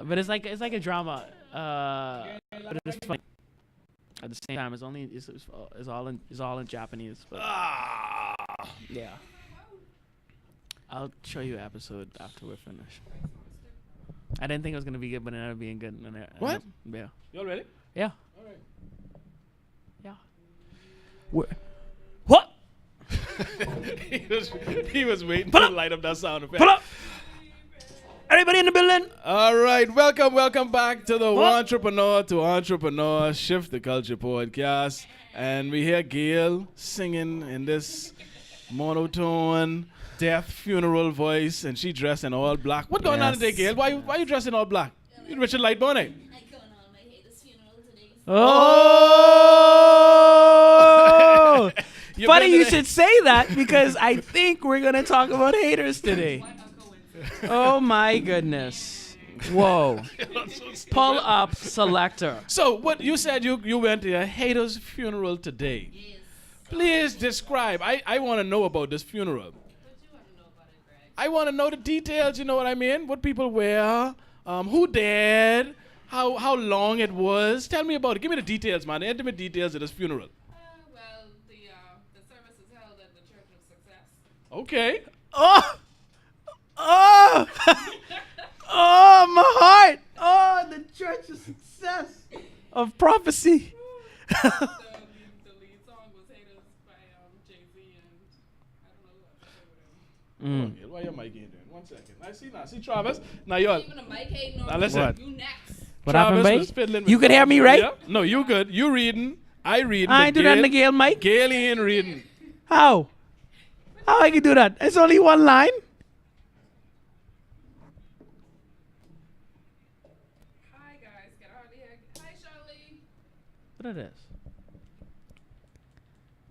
But it's like a drama. But it's funny. At the same time, it's all in Japanese. But yeah, I'll show you an episode after we're finished. I didn't think it was gonna be good, but it ended up being good. What? Yeah. You all ready? Yeah. All right. Yeah. What? he was waiting to light up that sound effect. Pull up. Anybody in the building? All right, welcome back to the Wantrepreneur to Entrepreneur Shift the Culture podcast. And we hear Gail singing in this monotone, death funeral voice, and she dressed in all black. What's going on today, Gail? Why you dressed in all black? You Richard Lightbone? I going on my haters' funeral today. Oh! Funny you should say that because I think we're going to talk about haters today. Oh my goodness. Whoa. Pull up selector. So what you said you went to a hater's funeral today. Yes. Please describe. I want to know about this funeral. What you want to know about it, Greg? I want to know the details, you know what I mean? What people wear, who died, how long it was. Tell me about it. Give me the details, man. The intimate details of this funeral. Well, the service is held at the Church of Success. Okay. Oh! Oh! Oh, my heart! Oh, the Church of Success of Prophecy. The lead song was Haters by Jay-Z and I don't know who else. Okay, why your mic ain't doing? 1 second. I see Travis. Now you're. Even a mic hating on Now listen. What? you next. What Travis happened, was fiddling babe? with You could hear me, right? Yeah. No, you good. You reading. I reading. I but ain't do that in the Gail mic. Gail ain't reading. How? How I can do that? It's only one line. Hi, guys. Get out of here. Hi, Charlie. What it is?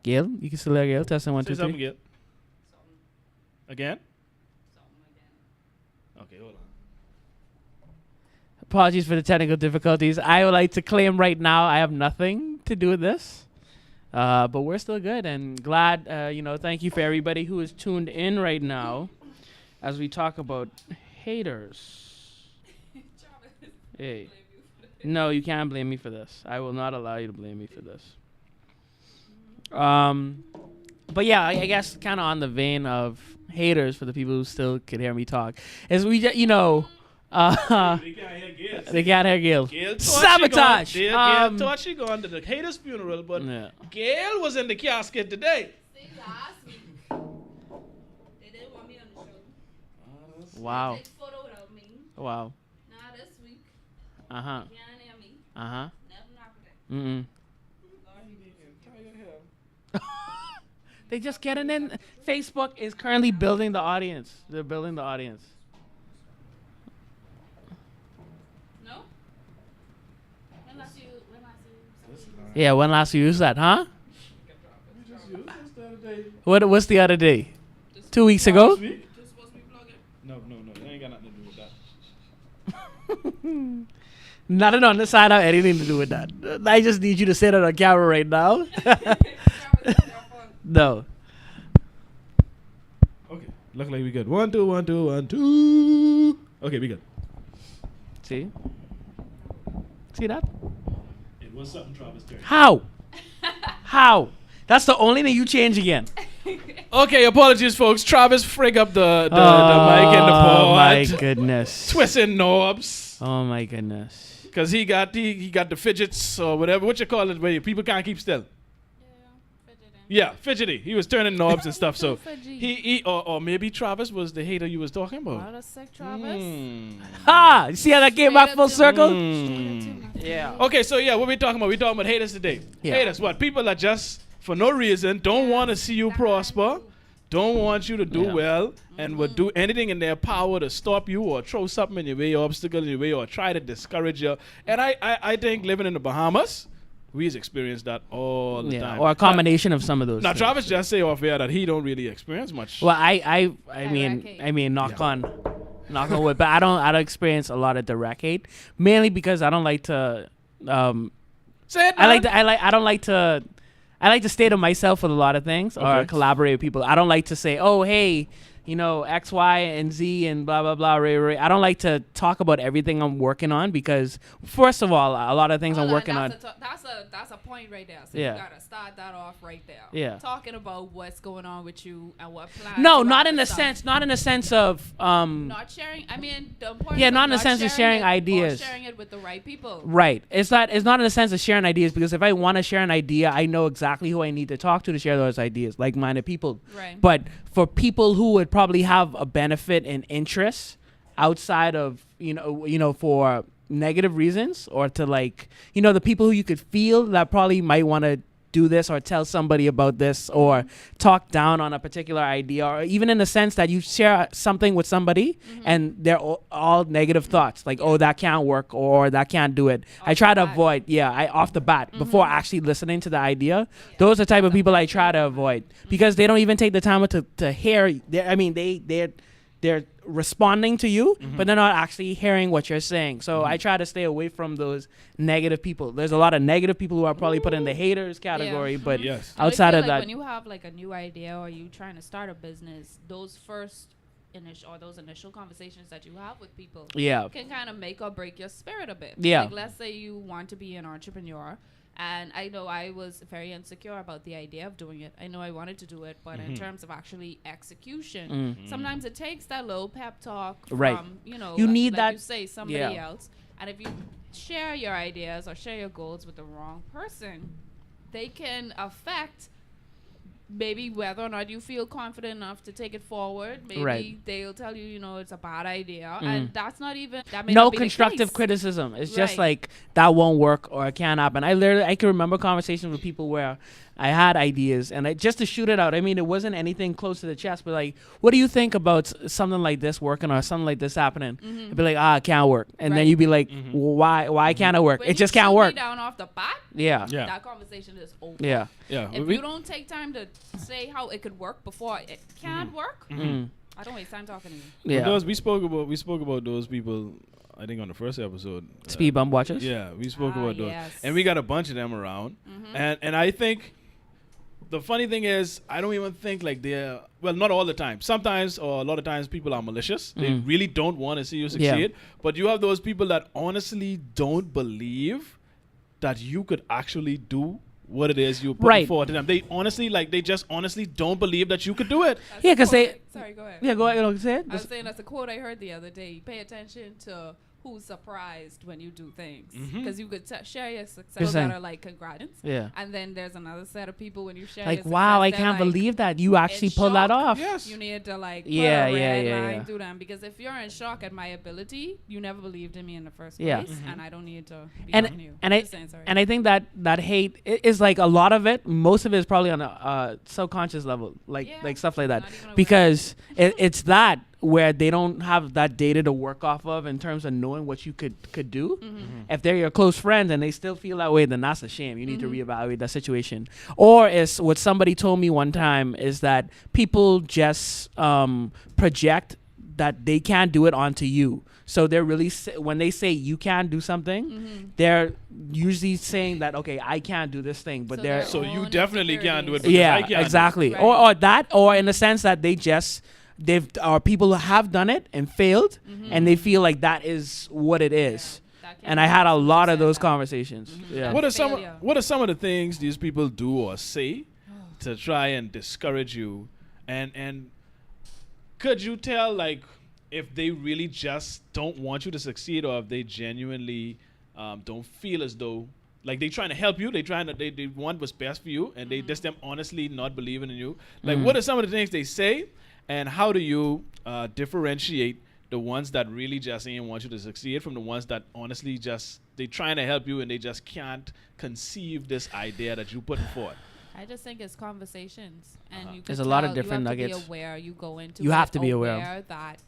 Gail, you can still hear Gail. Testing 1, Say 2, something, 3. Gail. Again? Something again. Okay, hold on. Apologies for the technical difficulties. I would like to claim right now I have nothing to do with this. But we're still good and glad, thank you for everybody who is tuned in right now as we talk about haters. Travis. Hey. Blame you for this. No, you can't blame me for this. I will not allow you to blame me for this. But yeah, I guess kind of on the vein of haters for the people who still could hear me talk, is we just, They can't hear Gail. they can't hear Gail. Gail Sabotage. Gail thought she gone to the hater's funeral, but Yeah. Gail was in the casket today. See, last week, they didn't want me on the show. Wow. They took photo without me. Wow. Now this week, Uh-huh. can't hear me. Uh-huh. Never knock it. Mm-mm. They just getting in. Facebook is currently building the audience. They're building the audience. No? When last you Yeah, when last you used that, huh? What's the other day? 2 weeks ago? Week? just supposed to be vlogging. No, it ain't got nothing to do with that. Nothing on the side have anything to do with that. I just need you to say that on camera right now. Travis, it's your fault. No. Okay, look like we good. 1, 2, 1, 2, 1, 2. Okay, we good. See? See that? It was something Travis turned. How? How? That's the only thing you change again. Okay, apologies, folks. Travis frig up the mic and the Oh port. my goodness. Twisting knobs. Oh my goodness. Because he got the fidgets or whatever. What you call it where people can't keep still. Yeah, fidgety. He was turning knobs and stuff. So or maybe Travis was the hater you was talking about. Wow, that's sick, Travis. Ha! You see how that came back full circle? Yeah. Yeah. So yeah, what we talking about? We talking about haters today. Yeah. Haters, what? People that just for no reason don't want to see you prosper, don't want you to do Yeah. well, and would do anything in their power to stop you or throw something in your way, or obstacle in your way, or try to discourage you. And I think living in the Bahamas, we've experienced that all the time. Or a combination of some of those. Now things. Travis just say off air that he don't really experience much. Well, I mean, knock on wood, but I don't experience a lot of direct hate, mainly because I don't like to. Say it, I like to stay to myself with a lot of things or Okay. collaborate with people. I don't like to say, oh, hey, X, Y, and Z and blah blah blah. I don't like to talk about everything I'm working on because first of all, a lot of things I'm working on. That's a point right there. So Yeah. you gotta start that off right there. Yeah. Talking about what's going on with you and what plans. No, you not have in for a stuff. sense. Not in a sense of Not sharing. I mean, the importance. Yeah, of not in the sense of sharing it, ideas. Or sharing it with the right people. Right. It's not in the sense of sharing ideas because if I want to share an idea, I know exactly who I need to talk to share those ideas, like-minded people. Right. But for people who would probably have a benefit and interest outside of, for negative reasons or to the people who you could feel that probably might want to do this or tell somebody about this or talk down on a particular idea or even in the sense that you share something with somebody and they're all negative thoughts like, oh, that can't work or that can't do it. I try to avoid, off the bat before actually listening to the idea. Those are the type of people I try to avoid because they don't even take the time to hear. They're responding to you, but they're not actually hearing what you're saying. So I try to stay away from those negative people. There's a lot of negative people who are probably put in the haters category, but outside of that, when you have like a new idea or you trying to start a business, those initial conversations that you have with people can kind of make or break your spirit a bit. Yeah. Like let's say you want to be an entrepreneur. And I know I was very insecure about the idea of doing it. I know I wanted to do it, but in terms of actually execution, sometimes it takes that little pep talk from, you need that. You say somebody else. And if you share your ideas or share your goals with the wrong person, they can affect maybe whether or not you feel confident enough to take it forward. Maybe they'll tell you, it's a bad idea. And that's not even, that may no not be constructive the case. criticism. It's just like that won't work or it can't happen. I can remember conversations with people where I had ideas and just to shoot it out. I mean, it wasn't anything close to the chest, but like, what do you think about something like this working or something like this happening? I'd be like, it can't work. And then you'd be like, well, why can't it work? When it just you can't shoot work. me down off the bat, that conversation is over. Yeah. If you don't take time to say how it could work before it can work, I don't waste time talking to you. Yeah. We spoke about those people, I think on the first episode. Speed bump watchers? Yeah, we spoke about those. And we got a bunch of them around. And I think the funny thing is, I don't even think like they're, well, not all the time. Sometimes or a lot of times people are malicious. They really don't want to see you succeed. But you have those people that honestly don't believe that you could actually do what it is you're putting forward to them. They honestly, they just honestly don't believe that you could do it. Because Sorry, go ahead. Yeah, go ahead. Say it. I was saying that's a quote I heard the other day. Pay attention to who's surprised when you do things. Because you could share your success that are like, congrats. Yeah. And then there's another set of people when you share like, your success, wow, I can't believe that you actually pulled that off. Yes. You need to put a red line through them. Because if you're in shock at my ability, you never believed in me in the first place. And I don't need to be on you. And I think that hate is like a lot of it. Most of it is probably on a subconscious level, like stuff like that. Because it's that where they don't have that data to work off of in terms of knowing what you could do. If they're your close friends and they still feel that way, then that's a shame. You need to reevaluate that situation. Or is what somebody told me one time is that people just project that they can't do it onto you. So they're really, when they say you can't do something, they're usually saying that, okay, I can't do this thing, but they're... So you definitely can't do it. Yeah, I can't exactly. Or in the sense that they just... people have done it and failed and they feel like that is what it is. And I had a lot of those conversations. What are some of the things these people do or say to try and discourage you? And could you tell if they really just don't want you to succeed or if they genuinely don't feel as though they're trying to help you, they want what's best for you and they just them honestly not believing in you? What are some of the things they say? And how do you differentiate the ones that really just ain't want you to succeed from the ones that honestly they trying to help you and they just can't conceive this idea that you putting forth? I just think it's conversations, and you there's a lot of different nuggets. You have to be aware. You go into you have to be aware that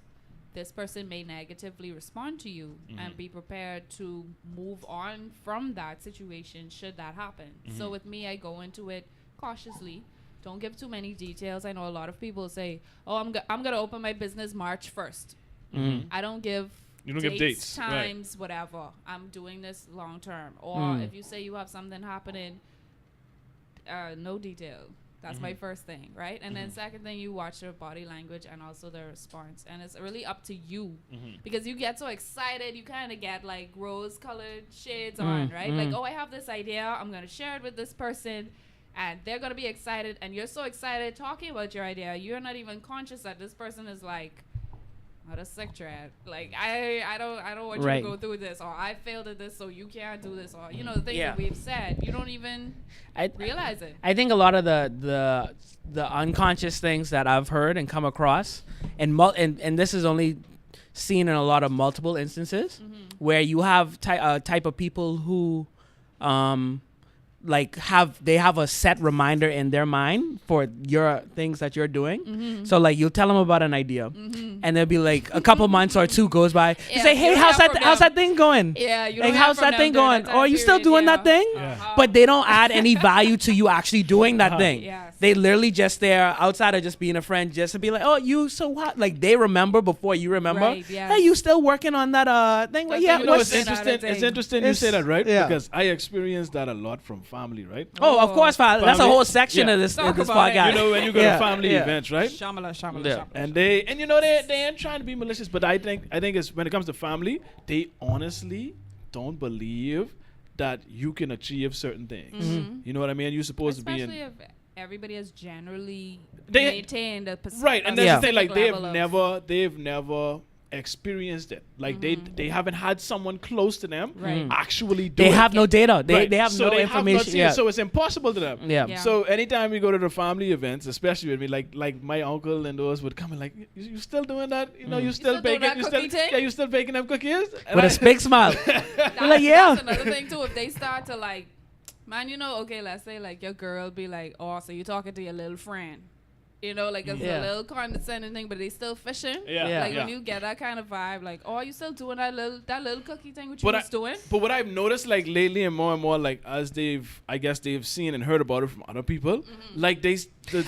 this person may negatively respond to you, and be prepared to move on from that situation should that happen. So with me, I go into it cautiously. Don't give too many details. I know a lot of people say, "Oh, I'm gonna open my business March 1st." I don't give. You don't give dates, times, whatever. I'm doing this long term. Or if you say you have something happening, no detail. That's my first thing, right? And then second thing, you watch their body language and also their response. And it's really up to you because you get so excited, you kind of get like rose-colored shades on, right? Like, oh, I have this idea. I'm going to share it with this person. And they're going to be excited. And you're so excited talking about your idea. You're not even conscious that this person is like, what a sick dread. Like, I don't want you to go through this. Or I failed at this, so you can't do this. Or, you know, the things that we've said. You don't even realize it. I think a lot of the unconscious things that I've heard and come across, and this is only seen in a lot of multiple instances, where you have type of people who like they have a set reminder in their mind for your things that you're doing. So like you'll tell them about an idea and they'll be like a couple months or two goes by. You say, hey, how's that thing going? Yeah, you like, don't how's that thing going? Or are you still doing that thing? But they don't add any value to you actually doing that thing. Yes. They literally just there outside of just being a friend, just to be like, oh, you so what? Like they remember before you remember. Right, yes. Hey, you still working on that thing? Well, yeah, You know, it's interesting. It's interesting you say that, right? Yeah. Because I experienced that a lot from family, right? Oh, of course, that's a whole section of this Talk this about it. podcast. You know, when you go to family events, right? Shamala. And they you know they ain't trying to be malicious, but I think it's when it comes to family, they honestly don't believe that you can achieve certain things. You know what I mean? You're supposed to be in. Especially if everybody has generally They- maintained a Right, and that's the thing. Like level they've never experienced it. Like they haven't had someone close to them actually do They it. have no data. They have so no they information. Have not seen it, so it's impossible to them. Yeah. So anytime we go to the family events, especially with me, like my uncle and those would come and like, you still doing that? You know, you still still doing baking? that You still cookie thing? you still baking them cookies? And With a big smile. Like, yeah. That's another thing too. If they start to like, man, you know, okay, let's say like your girl be like, oh, so you talking to your little friend. You know, like it's a little condescending thing, but they still fishing. Like when you get that kind of vibe, like, oh, are you still doing that little cookie thing which you was doing? But what I've noticed, like lately and more, like as I guess they've seen and heard about it from other people, like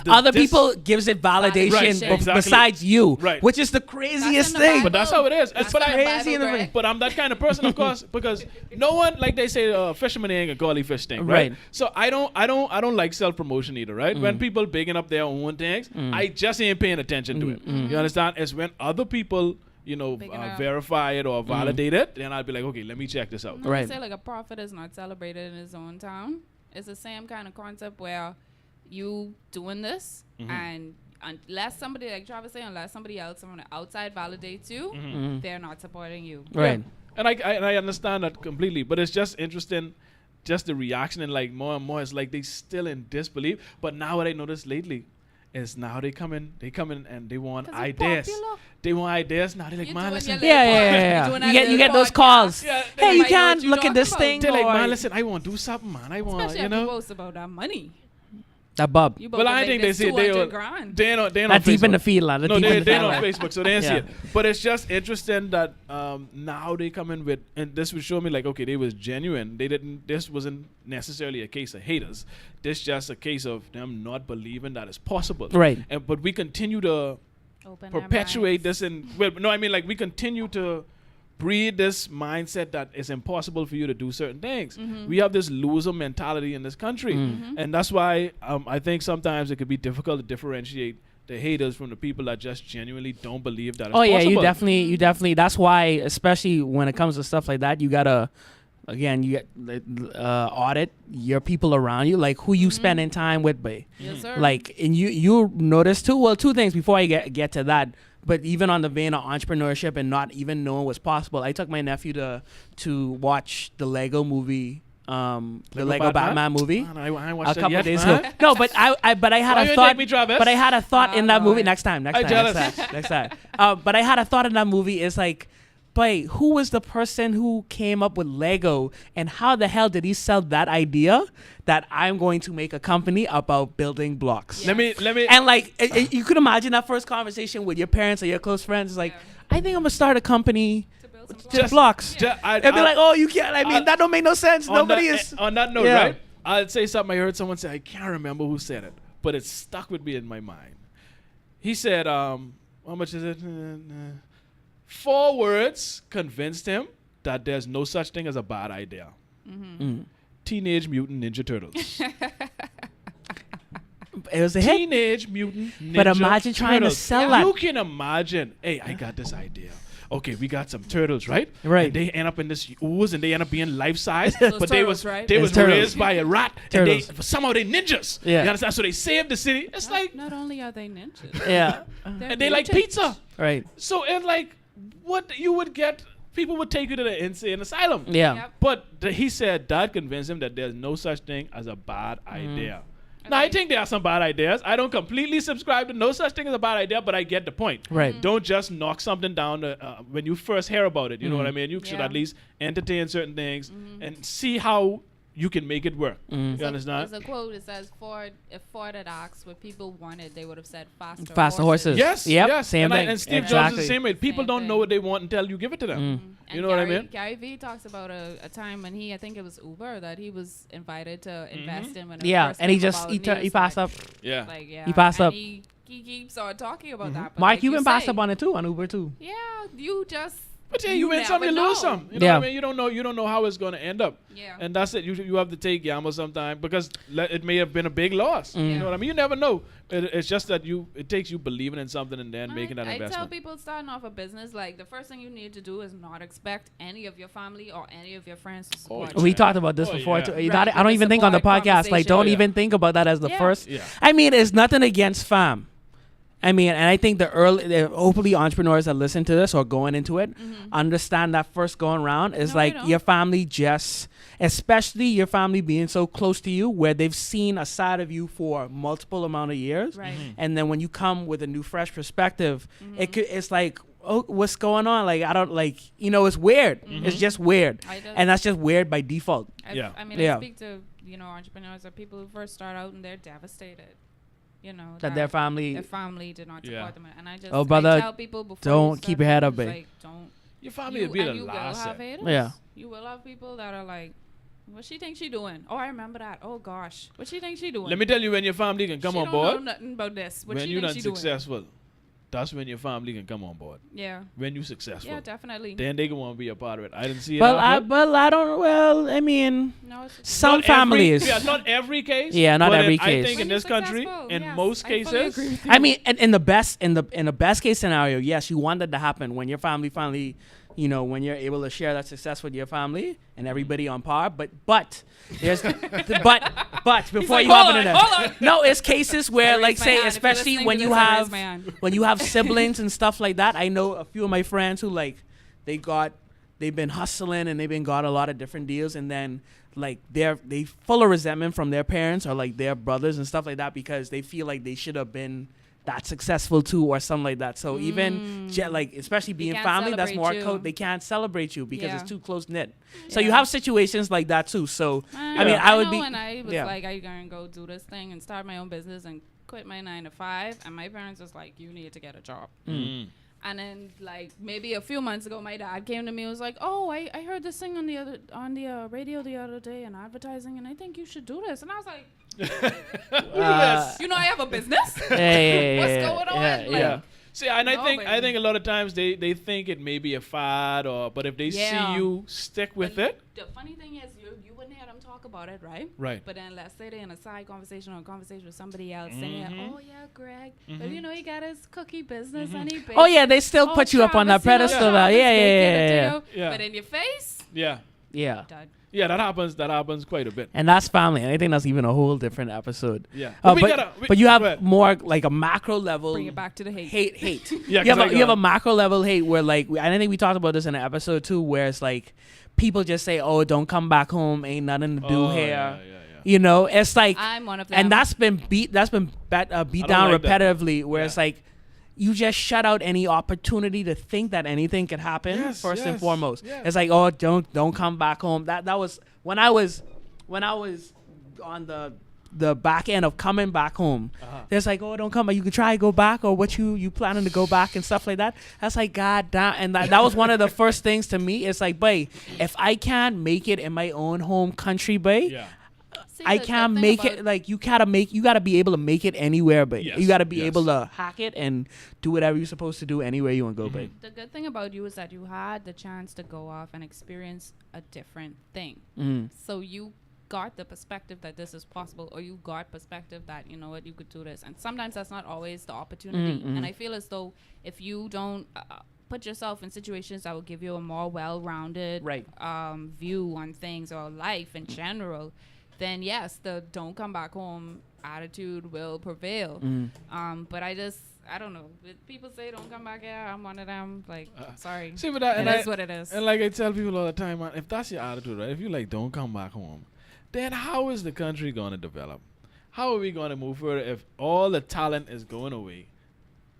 other people gives it validation, Validation. besides you, Right. which is the craziest That's in the thing. Bible. But that's how it is. That's But crazy in the Greg. But I'm that kind of person, of course, because no one, like they say, fisherman ain't a gully fish thing, right? So I don't like self promotion either, right? When people bigging up their own things, I just ain't paying attention to it. You understand? It's when other people, you know, verify it or validate it, then I'll be like, okay, let me check this out. No, they say like a prophet is not celebrated in his own town. It's the same kind of concept where you doing this and unless somebody, like Travis said, unless somebody else from the outside validates you, they're not supporting you. Right. And I understand that completely, but it's just interesting, just the reaction, and like more and more, it's like they still in disbelief. But now what I noticed lately is now they come in and they want ideas. They want ideas. Now they're like, man, listen. You get those calls. Yeah, hey, you like, can't what you look at this talking thing. They're like, or- man, listen, I want to do something, man. I want, Especially you if you know. boast about that money. That bub. You both Well, can I make think they this see they 200 grand. they're on Not deep in the Facebook. field, lad. No, Deep in the they're field. on Facebook, so they didn't see Yeah. it. But it's just interesting that now they come in with, and this would show me like, okay, they was genuine. This wasn't necessarily a case of haters. This just a case of them not believing that it's possible. Right. But we continue to Open their perpetuate minds. this, and well, no, I mean like we continue to breed this mindset that it's impossible for you to do certain things. We have this loser mentality in this country, and that's why I think sometimes it could be difficult to differentiate the haters from the people that just genuinely don't believe that it's possible. Yeah, you definitely. That's why, especially when it comes to stuff like that, you gotta, again, you get audit your people around you, like who you spending time with, babe. Yes, sir. Like, and you notice too. Well, two things before I get to that. But even on the vein of entrepreneurship and not even knowing what's possible, I took my nephew to watch the Lego movie, the Lego Batman movie. Man, I A watched that couple yet, days man. ago. No, but I had Why a you thought. take me, Travis? But I had a thought in that movie. Lord. Next time. I'm jealous. Next time. But I had a thought in that movie. It's like, but who was the person who came up with Lego, and how the hell did he sell that idea that I'm going to make a company about building blocks? Yeah. Let me. And like, you could imagine that first conversation with your parents or your close friends. It's like, I think I'm gonna start a company. To build some Just blocks. I- And be I- like, oh, you can't. I mean, that don't make no sense. Nobody is. On that note, Yeah. right? I'll say something I heard someone say. I can't remember who said it, but it stuck with me in my mind. He said, how much is it? 4 words convinced him that there's no such thing as a bad idea. Teenage Mutant Ninja Turtles. It was a hit. Teenage Mutant Ninja But imagine trying to Turtles. sell that. You can imagine. Hey, I got this idea. Okay, we got some turtles, right? Right. And they end up in this ooze, and they end up being life size. Those but turtles, right? they was Turtles. raised by a rat, and they somehow they ninjas. Yeah. You understand? So they saved the city. It's like, Not only are they ninjas, Yeah. and they like mutants. pizza. Right. So it's like, what you would get, people would take you to the insane asylum. Yeah. Yep. But he said that convinced him that there's no such thing as a bad idea. Now, I Okay. think there are some bad ideas. I don't completely subscribe to no such thing as a bad idea, but I get the point. Right. Don't just knock something down when you first hear about it. You know what I mean? You should Yeah. at least entertain certain things and see how you can make it work. You There's understand? a quote. It says, if Ford had asked what people wanted, they would have said faster, Faster horses. Yes. Yep, Yes. same and, thing. and Steve Jobs is Exactly. the same way. People Same don't thing. know what they want until you give it to them. And You know what I Gary- mean? Gary Vee talks about a time when I think it was Uber, that he was invited to invest in when it Yeah, first and he came just about, he, and he was passed like, up. Yeah. Like, yeah, He passed and up. He keeps on talking about that. But Mark like you Cuban passed say, up on it too, on Uber too. Yeah, you just. But yeah, you win some, you never lose know. some. You know Yeah. what I mean? You don't know how it's going to end up. Yeah. And that's it. You have to take gamble sometime because it may have been a big loss. You know what I mean? You never know. It's just that it takes you believing in something and then making that I tell investment. people starting off a business, like the first thing you need to do is not expect any of your family or any of your friends to support you. We talked about this Oh, before yeah. too. Right, I with don't the even think on the support podcast. Like, conversation. don't Yeah. even think about that as the Yeah. first. Yeah. I mean, it's nothing against fam. I mean, and I think hopefully entrepreneurs that listen to this or going into it understand that first going round is No, they like don't. your family especially your family being so close to you where they've seen a side of you for multiple amount of years. Right. And then when you come with a new fresh perspective, it's like, oh, what's going on? Like, I don't like, it's weird. It's just weird. And that's just weird by default. Yeah. I mean, Yeah. I speak to, entrepreneurs or people who first start out and they're devastated. That their family did not support Yeah. them. And I just Oh, brother, I tell people before don't you keep start your head out, up, it's babe. like, don't. Your family will be the you will last. have haters. Yeah. You will have people that are like, what she think she doing? Oh, I remember that. Oh gosh, what she think she doing? Let me tell you when your family can come she on don't board. know nothing about this. What When she you're think not she doing? successful, that's when your family can come on board. Yeah. When you're successful. Yeah, definitely. Then they can want to be a part of it. I didn't see it. But happen. I don't. Well, I mean, No, it's some Not every- families. Yeah, not every case. Yeah, not but every I case. think in When this you're country, successful, in yes, most I fully cases, agree with you. I mean, in the best case scenario, yes, you want that to happen when your family finally, when you're able to share that success with your family and everybody on par. But there's but before like, you hop hold into on, that, hold on. no, it's cases where I like raise my say hand. If you're especially listening when to you this, I raise have my hand. when you have siblings and stuff like that. I know a few of my friends who like they've been hustling and they've got a lot of different deals and then like they full of resentment from their parents or like their brothers and stuff like that because they feel like they should have been that successful too or something like that. So even like especially being can't family, that's more celebrate you. they can't celebrate you because Yeah. it's too close knit. So you Yeah. have situations like that too. So I mean, Yeah. I would know be when I was yeah. like, I'm gonna go do this thing and start my own business and quit my 9 to 5, and my parents was like, you need to get a job. And then like maybe a few months ago, my dad came to me and was like, oh, I heard this thing on the radio the other day and advertising, and I think you should do this. And I was like, I have a business. Yeah, yeah, What's yeah, going on? yeah, Like, yeah. See, and I No, think baby. a lot of times they think it may be a fad but if they Yeah. see you stick with But it, The funny thing is, you wouldn't hear them talk about it, right? right? But then let's say they're in a side conversation or a conversation with somebody else saying, oh yeah, Greg, well, he got his cookie business and he bakes. Oh yeah, they still put you up on that Travis, pedestal. Travis Yeah, baking it to yeah. you, Yeah. But in your face, Yeah, Yeah. dud. yeah, that happens quite a bit. And that's family. And I think that's even a whole different episode. Yeah, But you have go ahead. more like a macro level Bring it back to the hate. hate. Yeah, you 'cause I have a got- macro level hate where like I think we talked about this in an episode too, where it's like people just say, "Oh, don't come back home. Ain't nothing to do Oh, here." yeah. It's like, I'm one of them. and that's been beat down like that. repetitively, where it's Yeah. like you just shut out any opportunity to think that anything could happen. Yes, first and yes, foremost, yes. it's like, oh, don't come back home. That was when I was on the back end of coming back home. There's like, oh, don't come back. You could try to go back, or what you planning to go back and stuff like that. That's like, God damn. And that was one of the first things to me. It's like, bae, if I can't make it in my own home country, bae, Yeah. See, I the can't thing make about- it. Like you gotta be able to make it anywhere, but Yes, you gotta be yes. able to hack it and do whatever you're supposed to do anywhere you want to go, babe. The good thing about you is that you had the chance to go off and experience a different thing. Mm. So you got the perspective that this is possible, or you got perspective that, you know what, you could do this. And sometimes that's not always the opportunity. And I feel as though if you don't put yourself in situations that will give you a more well-rounded view on things or life in general, then yes, the don't come back home attitude will prevail. But I don't know. People say don't come back here. I'm one of them. Like, sorry. See, but that, it is what it is. And like I tell people all the time, man, if that's your attitude, right? If you like don't come back home, then how is the country going to develop? How are we going to move forward if all the talent is going away,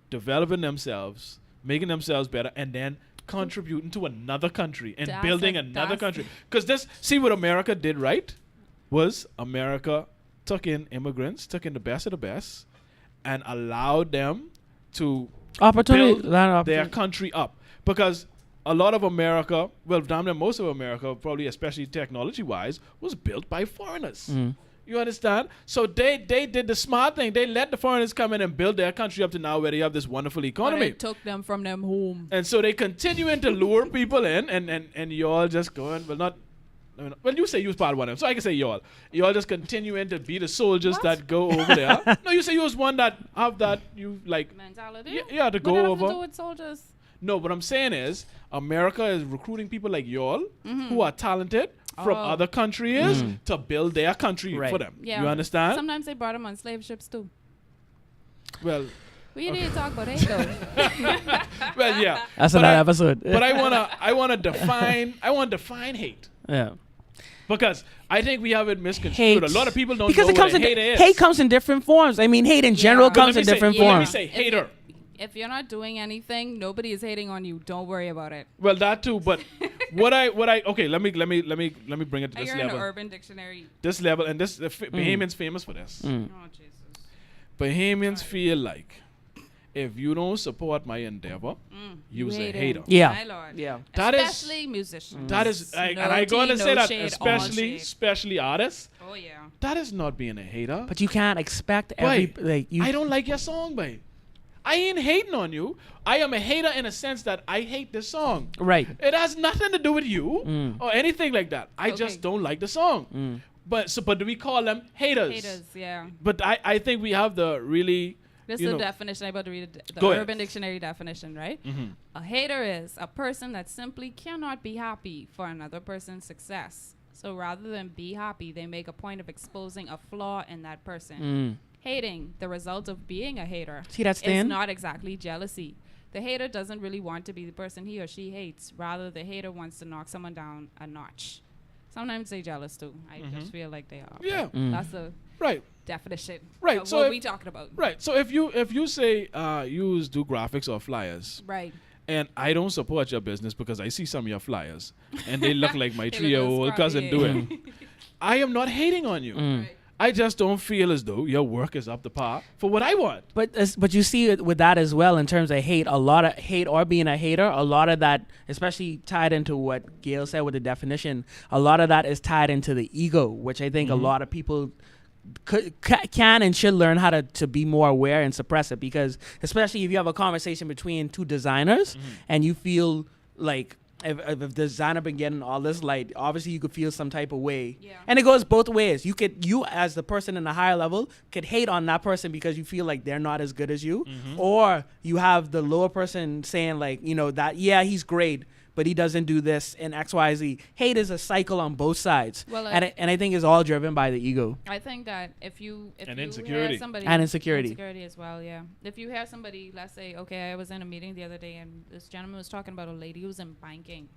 developing themselves, making themselves better, and then contributing to another country and building another country? Because see what America did, right? Was America took in immigrants, took in the best of the best, and allowed them to build their country up. Because a lot of America, well, damn near most of America, probably especially technology-wise, was built by foreigners. You understand? So they did the smart thing. They let the foreigners come in and build their country up to now where they have this wonderful economy. But it took them from them home. And so they continuing to lure people in, and y'all just going, well, not... Well, you say you was part of one of them, so I can say y'all. Y'all just continuing to be the soldiers that go over there. No, you say you was one that have that, you like... Mentality? Yeah, to go over. What to do with soldiers? No, what I'm saying is, America is recruiting people like y'all who are talented from other countries to build their country for them. Yeah. You understand? Sometimes they brought them on slave ships too. Well... We need to talk about hate though. Well, yeah. That's another episode. But I want to define hate. Yeah. Because I think we have it misconstrued. A lot of people don't know what hate is. Hate comes in different forms. I mean, hate in general comes in different forms. Let me say hater. If you're not doing anything, nobody is hating on you. Don't worry about it. Well, that too. But what I okay, let me bring it to this You're level. in the Urban Dictionary. This level, and this Bahamians famous for this. Oh Jesus. Bahamians feel like if you don't support my endeavor, you're a hater. Yeah. My Lord. Yeah. Especially musicians. That is, and I'm going to say that, especially artists. Oh yeah. That is not being a hater. But you can't expect I don't like your song, babe. I ain't hating on you. I am a hater in a sense that I hate this song. Right. It has nothing to do with you or anything like that. I just don't like the song. But do we call them haters? Haters, yeah. But I think we have the really... This is the definition. I'm about to read the Urban Dictionary definition, right? A hater is a person that simply cannot be happy for another person's success. So rather than be happy, they make a point of exposing a flaw in that person. Hating, the result of being a hater, is not exactly jealousy. The hater doesn't really want to be the person he or she hates. Rather, the hater wants to knock someone down a notch. Sometimes they're jealous too. I just feel like they are. Yeah. That's the definition. Right. So what we talking about? Right. So if you say you do graphics or flyers. Right. And I don't support your business because I see some of your flyers and they look like my 3-year-old cousin doing. I am not hating on you. Right. I just don't feel as though your work is up to par for what I want. But you see it with that as well in terms of hate. A lot of hate or being a hater, a lot of that, especially tied into what Gail said with the definition, a lot of that is tied into the ego, which I think a lot of people can and should learn how to be more aware and suppress it. Because especially if you have a conversation between two designers and you feel like if the designer been getting all this light, obviously you could feel some type of way. Yeah. And it goes both ways. You as the person in the higher level could hate on that person because you feel like they're not as good as you. Or you have the lower person saying like, you know, that, yeah, he's great, but he doesn't do this and X, Y, Z. Hate is a cycle on both sides. Well, and I think it's all driven by the ego. I think that if you insecurity. hear somebody... And insecurity. Insecurity as well, yeah. If you hear somebody, let's say, okay, I was in a meeting the other day and this gentleman was talking about a lady who was in banking.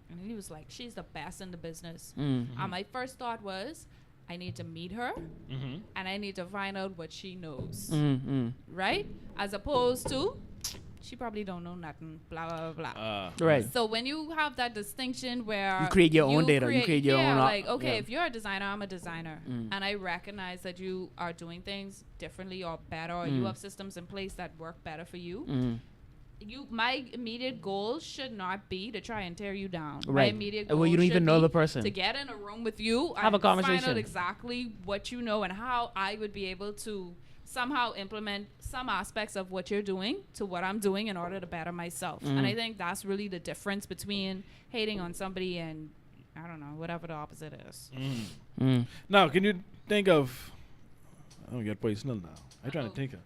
And he was like, she's the best in the business. My first thought was, I need to meet her and I need to find out what she knows. Right? As opposed to... she probably don't know nothing, blah, blah, blah. Right. So when you have that distinction where... you create your own data. You create your own... like, okay, if you're a designer, I'm a designer. And I recognize that you are doing things differently or better, or you have systems in place that work better for you. My immediate goal should not be to try and tear you down. Right. My immediate goal you don't even know the person. To get in a room with you, have a conversation, find out exactly what you know and how I would be able to somehow implement some aspects of what you're doing to what I'm doing in order to better myself. And I think that's really the difference between hating on somebody and I don't know, whatever the opposite is. Now, can you think of? I don't get personal now. I'm trying to think of.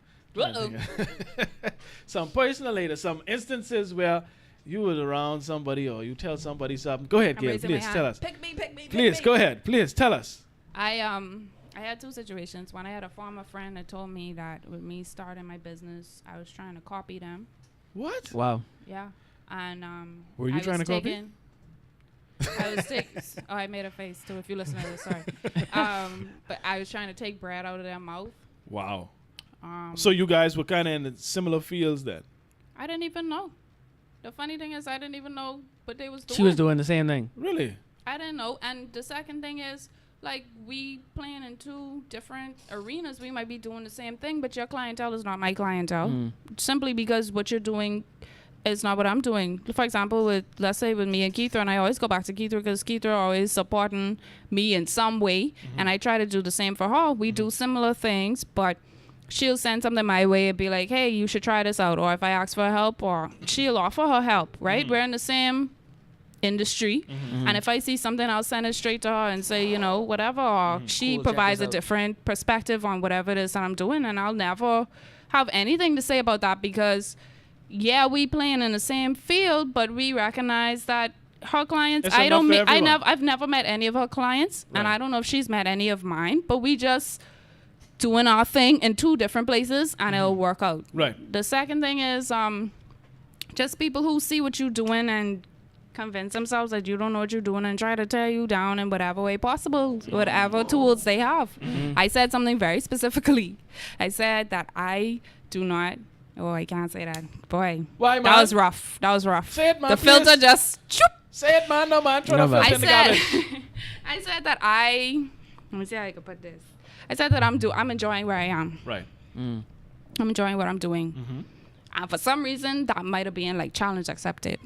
Some personal later, some instances where you was around somebody or you tell somebody something. Go ahead, I'm Gail. raising Please my tell hand. us. Pick me. Please go ahead. Please tell us. I had two situations. One, I had a former friend that told me that with me starting my business, I was trying to copy them. What? Wow. Yeah. And Were you trying to copy? I was taking. Oh, I made a face too. If you listen to this, sorry. But I was trying to take bread out of their mouth. Wow. So you guys were kind of in similar fields then? I didn't even know. The funny thing is, I didn't even know what they was doing. She was doing the same thing. Really? I didn't know. And the second thing is, like, we playing in two different arenas. We might be doing the same thing, but your clientele is not my clientele. Simply because what you're doing is not what I'm doing. For example, let's say with me and Keith, and I always go back to Keith because Keith always supporting me in some way, and I try to do the same for her. We do similar things, but she'll send something my way and be like, hey, you should try this out. Or if I ask for help, or she'll offer her help, right? We're in the same industry. And if I see something, I'll send it straight to her and say, you know, whatever. Or she Cool, provides check a this out. different perspective on whatever it is that I'm doing. And I'll never have anything to say about that because, yeah, we playing in the same field, but we recognize that her clients, It's I don't enough for meet, everyone. I've never met any of her clients, and Right. I don't know if she's met any of mine, but we just doing our thing in two different places and it'll work out. Right. The second thing is just people who see what you're doing and convince themselves that you don't know what you're doing and try to tear you down in whatever way possible, whatever tools they have. I said something very specifically. I said that I do not. Oh, I can't say that. Boy, Why, man? that was rough. Say it, man. The filter please. just. Choop. Say it, man. No, man. Throw No, the man. filter I in the said. garbage. I said that I. Let me see how I can put this. I said that I'm enjoying where I am. Right. I'm enjoying what I'm doing. And for some reason, that might have been like challenge accepted.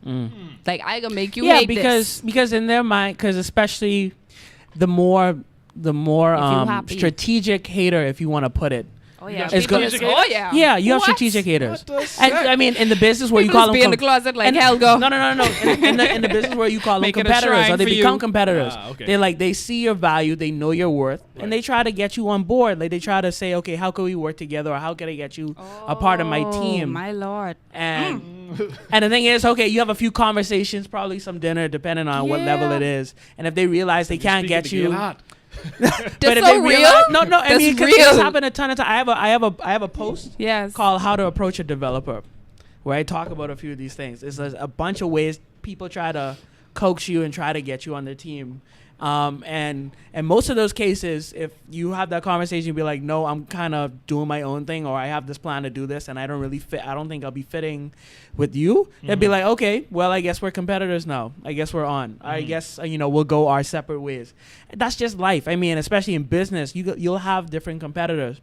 Like I can make you hate because in their mind, because especially the more happy. strategic hater, if you want to put it. Oh yeah, It's people good. just- oh yeah. Yeah, you have What? strategic haters. What the And heck? I mean, in the business where you People call just them be in the closet like hell go. No. In the business where you call them Make it a competitors, or shrine they for become you. competitors. Okay. They see your value, they know your worth, and they try to get you on board. Like they try to say, okay, how can we work together, or how can I get you a part of my team? My lord. And and the thing is, okay, you have a few conversations, probably some dinner, depending on what level Yeah. it is. And if they realize they can't Speaking get to you, Gail Hart. That's but if so they real. realize, no, I That's mean, 'cause real. this happened a ton of times. I have a post Yes. called "How to Approach a Developer," where I talk about a few of these things. It's a bunch of ways people try to coax you and try to get you on their team. And most of those cases, if you have that conversation, you'll be like, no, I'm kind of doing my own thing, or I have this plan to do this, and I don't really fit. I don't think I'll be fitting with you. They'd be like, okay, well, I guess we're competitors now. I guess we're on. I guess, we'll go our separate ways. That's just life. I mean, especially in business, you'll have different competitors.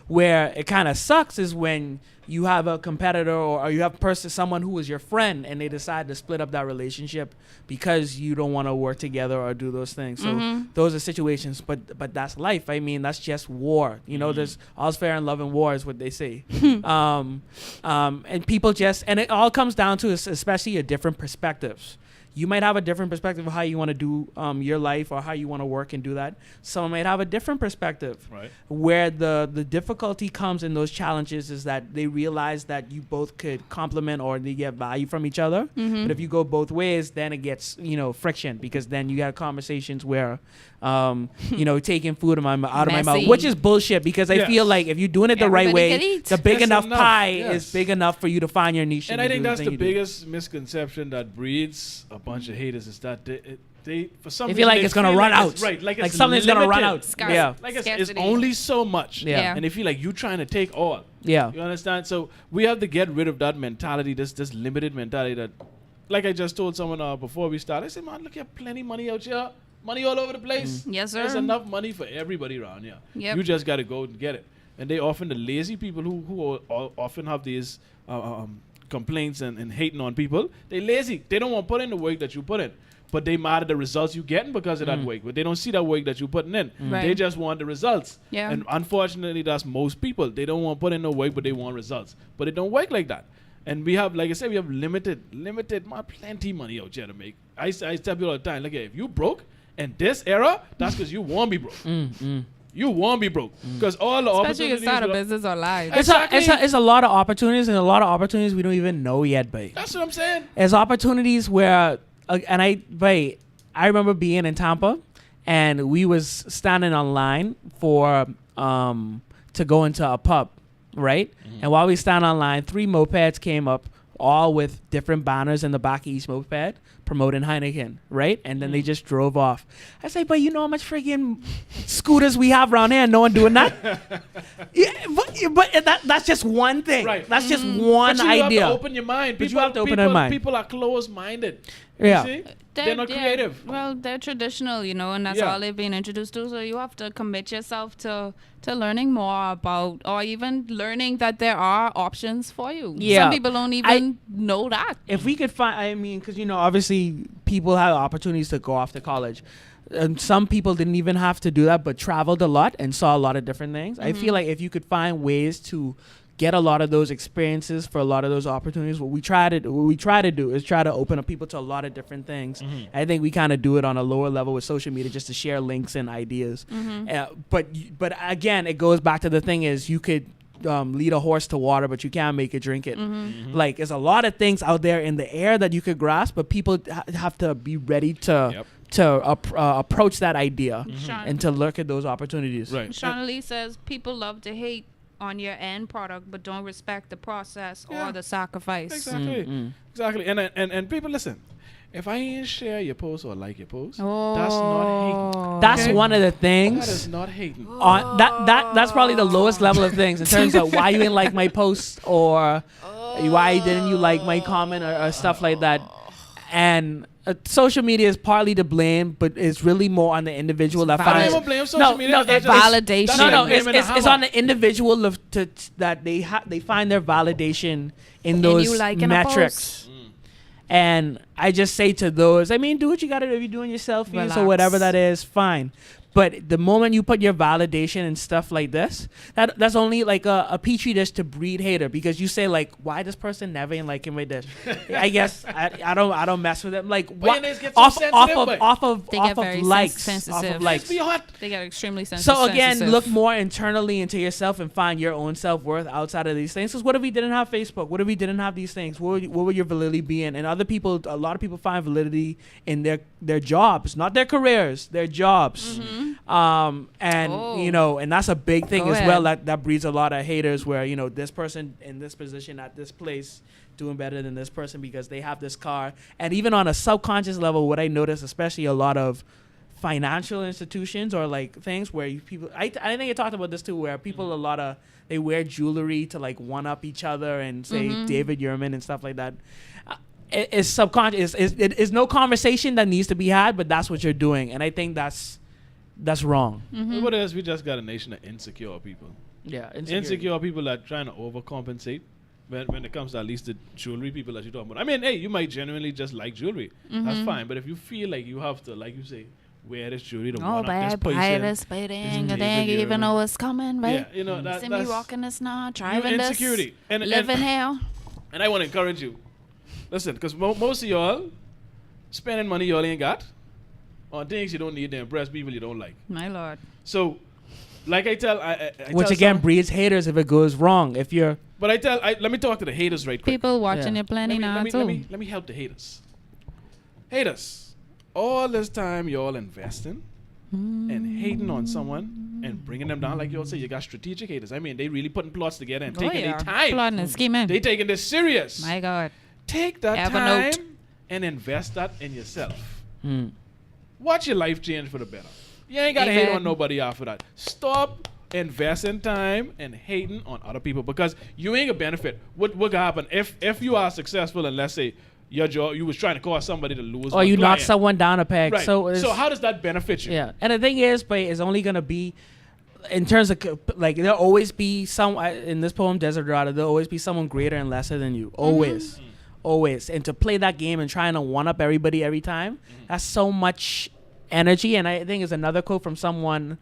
Where it kind of sucks is when you have a competitor or you have someone who is your friend and they decide to split up that relationship because you don't want to work together or do those things. So those are situations, but that's life. I mean, that's just war. There's all's fair in love and war is what they say. And people and it all comes down to especially a different perspectives. You might have a different perspective of how you want to do your life or how you want to work and do that. Someone might have a different perspective. Right. Where the difficulty comes in those challenges is that they realize that you both could complement or they get value from each other. But if you go both ways, then it gets, friction because then you have conversations where, taking food out of my mouth, Messy. which is bullshit because I Yes. feel like if you're doing it the right Everybody way, can eat. the big That's enough enough, pie yes. is big enough for you to find your niche. And and I do think that's thing the you do. biggest misconception that breeds a bunch of haters is that they for some They reason feel like they it's gonna feel run like out. it's- right, like it's something's gonna run limited. out. Scarce. Yeah. Like it's Scarcity. only so much. Yeah. And they feel like you trying to take all. Yeah. You understand? So we have to get rid of that mentality, this limited mentality that, like I just told someone before we started, I said, man, look, you have plenty money out here. Money all over the place. Yes, sir. There's enough money for everybody around here. Yep. You just got to go and get it. And they often, the lazy people who often have these complaints and hating on people, they lazy. They don't want to put in the work that you put in. But they mad at the results you getting because of that work. But they don't see that work that you putting in. Right. They just want the results. Yeah. And unfortunately, that's most people. They don't want to put in no work, but they want results. But it don't work like that. And we have, like I said, we have limited, plenty money out here to make. I tell people all the time, look, if you broke in this era, that's because you won't be broke. You won't be broke because all the Especially you opportunities. start a business online. It's a lot of opportunities, and a lot of opportunities we don't even know yet, babe. That's what I'm saying. There's opportunities where, I remember being in Tampa, and we was standing online for to go into a pub, right? And while we stand online, 3 mopeds came up, all with different banners in the back of each moped promoting Heineken, right? And then they just drove off. I say, but you know how much freaking scooters we have around here and no one doing that? Yeah, but that's just one thing. Right. That's just one but you idea. have to open your mind. But you have to open your mind. People are closed-minded. Yeah. You see? They're not creative. Well, they're traditional, and that's all they've been introduced to. So you have to commit yourself to learning more about, or even learning that there are options for you. Yeah. Some people don't even know that. If we could find, because, obviously people have opportunities to go off to college. Some people didn't even have to do that, but traveled a lot and saw a lot of different things. I feel like if you could find ways to get a lot of those experiences for a lot of those opportunities, what we try to do is try to open up people to a lot of different things. I think we kind of do it on a lower level with social media just to share links and ideas. But again, it goes back to the thing is you could lead a horse to water, but you can't make it drink it. Like there's a lot of things out there in the air that you could grasp, but people have to be ready to approach that idea and to look at those opportunities. Right. Sean Lee says people love to hate on your end product, but don't respect the process or the sacrifice. Exactly. And people, listen. If I ain't share your post or like your post, that's not hating. That's one of the things. That is not hating. That's probably the lowest level of things in terms of why you didn't like my post or why didn't you like my comment or stuff like that. And social media is partly to blame, but it's really more on the individual that finds. I don't even blame social media. It's validation. It's on the individual that they find their validation in those metrics. And I just say to those, do what you got to do. If you're doing your selfies or whatever that is, fine. But the moment you put your validation and stuff like this, that's only like a petri dish to breed hater, because you say like, why this person never ain't liking my dish? I guess I don't mess with them. Like off of likes. They get extremely sensitive. So again, look more internally into yourself and find your own self-worth outside of these things. Because what if we didn't have Facebook? What if we didn't have these things? What would your validity be in? And a lot of people find validity in their jobs, not their careers, their jobs. And that's a big thing well that breeds a lot of haters where this person in this position at this place doing better than this person because they have this car. And even on a subconscious level, what I notice, especially a lot of financial institutions or like things where I think I talked about this too, where people they wear jewelry to like one up each other and say David Yurman and stuff like that. It's subconscious. It's no conversation that needs to be had, but that's what you're doing, and I think that's wrong. What else? We just got a nation of insecure people. Yeah, insecure people that are trying to overcompensate when it comes to at least the jewelry people that you're talking about. Hey, you might genuinely just like jewelry. That's fine. But if you feel like you have to, like you say, wear this jewelry to one up this person, you even know what's coming, right? Yeah, that's me rocking this now, driving this, insecurity, and living here. And I want to encourage you. Listen, because most of y'all spending money y'all ain't got on things you don't need to impress people you don't like. My Lord. So, like I tell, which again breeds haters if it goes wrong. If you're, but let me talk to the haters right quick. People watching your planning now too. Let me help the haters. Haters, all this time y'all investing and hating on someone and bringing them down, like y'all say, you got strategic haters. They really putting plots together and taking their time. Plotting and scheming. They taking this serious. My God. Take that time and invest that in yourself. Watch your life change for the better. You ain't got to hate on nobody after that. Stop investing time and hating on other people, because you ain't gonna benefit. What gonna happen if you are successful and let's say your job, you was trying to cause somebody to lose, or you knock someone down a peg. Right. So how does that benefit you? Yeah, and the thing is, but it's only gonna be in terms of like there'll always be some in this poem Desert Dorado. There'll always be someone greater and lesser than you. Always. And to play that game and trying to one up everybody every time, that's so much energy. And I think it's another quote from someone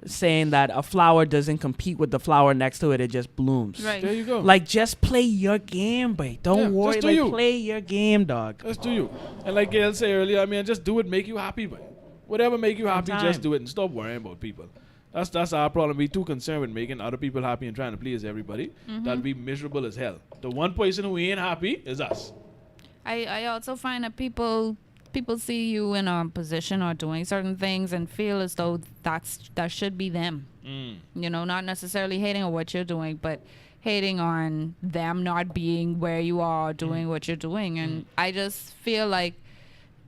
saying that a flower doesn't compete with the flower next to it; it just blooms. Right. There you go. Like, just play your game, boy. Don't Yeah, worry. just do Like, you. play your game, dog. Just do you. And like Gail said earlier, I mean, just do it, make you happy, man. Whatever make you happy, Sometime. just do it and stop worrying about people. That's our problem. We too concerned with making other people happy and trying to please everybody that we miserable as hell. The one person who ain't happy is us. I also find that people see you in a position or doing certain things and feel as though that should be them. You know, not necessarily hating on what you're doing, but hating on them not being where you are, doing what you're doing. And I just feel like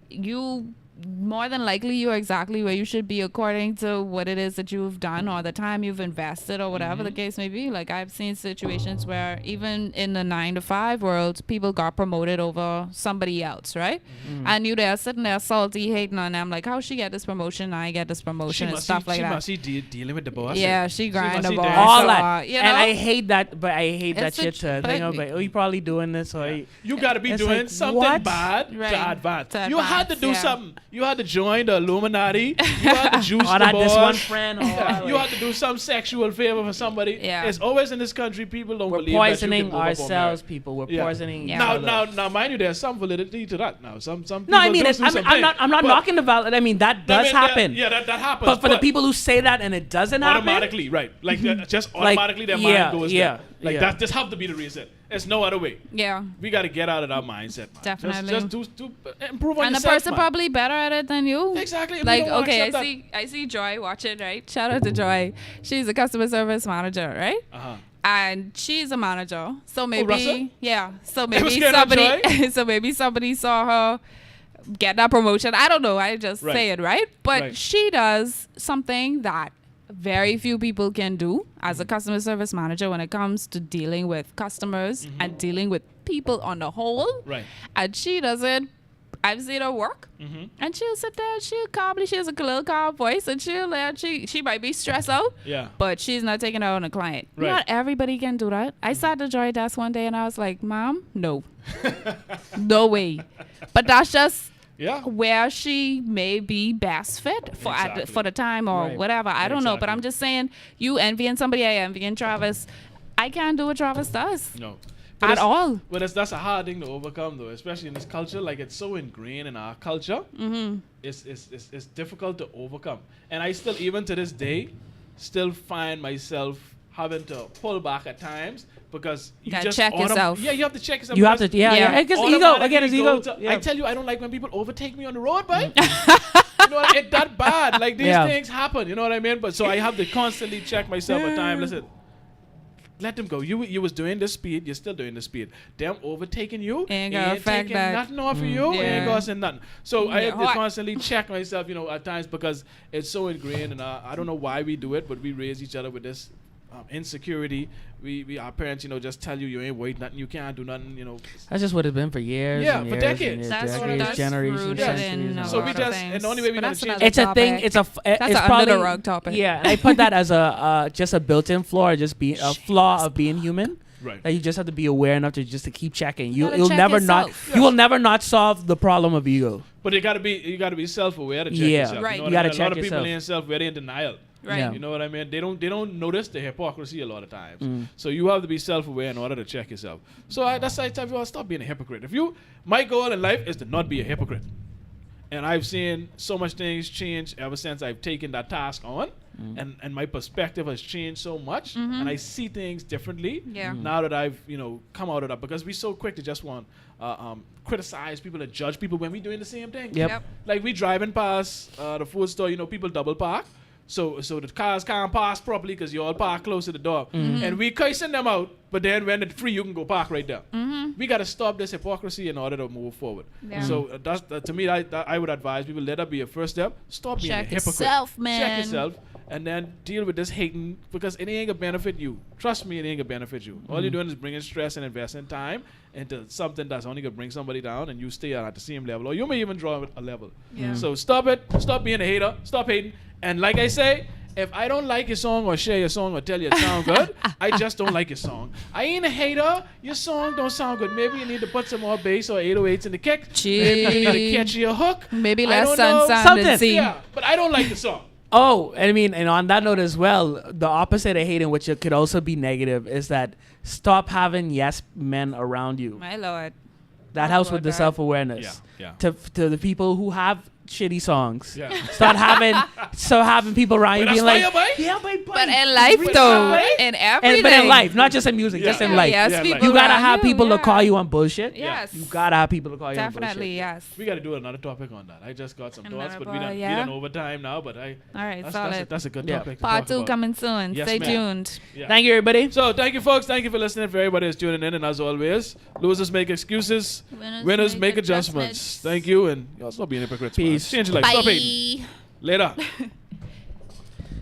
you, more than likely, you're exactly where you should be according to what it is that you've done or the time you've invested or whatever the case may be. Like, I've seen situations where even in the 9-to-5 world, people got promoted over somebody else, right? And you there sitting there salty, hating on them, like, how she get this promotion, I get this promotion, and stuff like she that. must be dealing with the boss. Yeah, she grind must the be boss. there. All or, that, you and know? I hate that. But I hate that It's a shit. To but- think of, like, oh, you probably doing this, or You got to be It's doing like, something what? bad Right. to advance. To You had to advance, do yeah. something. You had to join the Illuminati. You had to juice or the that boss. this one friend. Or Yeah, you like, had to do some sexual favor for somebody. Yeah. It's always in this country, people don't we're believe that you poisoning can move up on ourselves, merit. people. We're Yeah. poisoning. Yeah. each Now, other. mind you, there's some validity to that. Now, some No, people I mean, do it's, do some I'm not things, but- knocking the valid. I mean, that does happen. Yeah, that happens. But for the people who say that and it doesn't happen, automatically, right? Like just Like, automatically, their yeah, mind goes yeah, there. Like yeah. that just have to be the reason. There's no other way. Yeah. We got to get out of that mindset, man. Definitely. Just do improve on And the yourself, person man. probably better at it than you. Exactly. We Like, don't wanna okay, accept I see Joy watching, right? Shout out to Joy. She's a customer service manager, right? Uh-huh. And she's a manager. So Russell? maybe So was maybe scared of somebody so maybe somebody saw her get that promotion. I don't know. I just Right. say it, right? But Right. she does something that very few people can do as a customer service manager when it comes to dealing with customers and dealing with people on the whole. Right. And she does it. I've seen her work, and she'll sit there. She'll calmly. She has a little calm voice, and she might be stressed out, Yeah. but she's not taking it out on a client. Right. Not everybody can do that. I sat at the Joy desk one day, and I was like, "Mom, no, no way." But that's just Yeah. where she may be best fit for Exactly. for the time or Right. whatever. I don't know, but Exactly. I'm just saying, you envying somebody, I envying Travis. I can't do what Travis does No. at all. But that's a hard thing to overcome, though, especially in this culture. Like, it's so ingrained in our culture. It's difficult to overcome. And I still, even to this day, still find myself having to pull back at times because you Gotta just check yourself. Yeah, you have to check yourself. you have to, because yeah, Yeah. yeah. Because ego, automatically again, it's go ego. to- Yeah. I tell you, I don't like when people overtake me on the road, but you know, it's that bad. Like, these Yeah. things happen. You know what I mean? But so I have to constantly check myself at time. Listen. Let them go. You was doing the speed. You're still doing the speed. Them overtaking you Ain't gonna affect taking that. nothing off of you. Yeah. Ain't gonna say nothing. So I Yeah, have to hot. constantly check myself, you know, at times because it's so ingrained, and I don't know why we do it, but we raise each other with this insecurity. We our parents, you know, just tell you ain't worth nothing, you can't do nothing, you know. That's just what it's been for years. Yeah, and for years and decades. years, That's decades, generations, rooted centuries. in a So we lot of just- things. and the only way we're But gonna that's change another It's a thing. topic. It's a. That's It's an probably under the rug topic. Yeah, and I put that as just a built-in flaw, just being a flaw of being human. Right. That you just have to be aware enough to just to keep checking. Gotta You'll check never yourself. not. You will never not solve the problem of ego. But you gotta be self-aware to check Yeah. yourself. Right. You, know You what I gotta mean? A lot check of people yourself. ain't self-aware, they in denial. Right. Yeah. You know what I mean? They don't notice the hypocrisy a lot of times. So you have to be self-aware in order to check yourself. So that's why I tell people, stop being a hypocrite. My goal in life is to not be a hypocrite. And I've seen so much things change ever since I've taken that task on. And my perspective has changed so much. And I see things differently Yeah. now that I've, come out of that. Because we're so quick to just want criticize people and judge people when we're doing the same thing. Yep. Like we driving past the food store, people double park. So the cars can't pass properly because you all park close to the door. And we cursing them out, but then when it's free, you can go park right there. We got to stop this hypocrisy in order to move forward. Yeah. So to me, I would advise people, let that be a first step. Stop being a Check hypocrite. yourself, man. Check yourself. And then deal with this hating because it ain't gonna benefit you. Trust me, it ain't gonna benefit you. All you're doing is bringing stress and investing time into something that's only gonna bring somebody down, and you stay at the same level, or you may even draw a level. Yeah. So stop it. Stop being a hater. Stop hating. And like I say, if I don't like your song or share your song or tell you it sound good, I just don't like your song. I ain't a hater. Your song don't sound good. Maybe you need to put some more bass or 808s in the kick. Maybe you need to catch your hook. Maybe I less don't know. sun than Something. sea. Yeah, but I don't like the song. Oh, I mean, and on that note as well, the opposite of hating, which it could also be negative, is that stop having yes men around you. My lord. That helps with the self-awareness. Yeah. To the people who have shitty songs. Yeah. Start having people around you being like, yeah, but in life though, in everything. but in life, not just in music, just in life. Yes, Yeah, people like- You gotta around have people to call yeah. you on bullshit. Yes. You gotta have people to call you on bullshit. Definitely, yes. We got to do another topic on that. I just got some thoughts, but we Another, done yeah. over time now. But All right, that's solid. a good Yeah. topic. to Part talk 2 about. coming soon. Yes, Stay ma'am. tuned. Yeah. Thank you, everybody. So thank you, folks. Thank you for listening. For everybody who's tuning in, and as always, losers make excuses, winners make adjustments. Thank you, and y'all stop being hypocrites. man. Peace. Change your life. Stop hating. Bye. Later.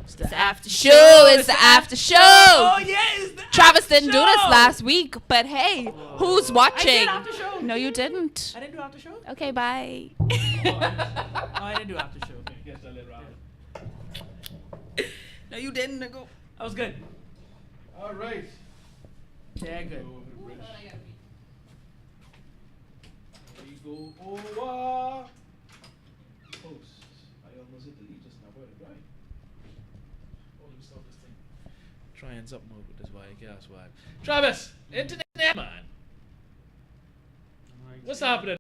It's the after show. It's the after show. Oh, yes. Travis didn't do this last week, but hey, who's watching? after show. No, you didn't. I didn't do after show. Okay, bye. Oh, I didn't do after show. No, you didn't, nigga. That was good. All right. Yeah, good. We go over. Post. I almost hit delete just now. Where did I? Oh, let me stop this thing. Trying something over with this wire. Guess why? Travis, internet man. What's happening?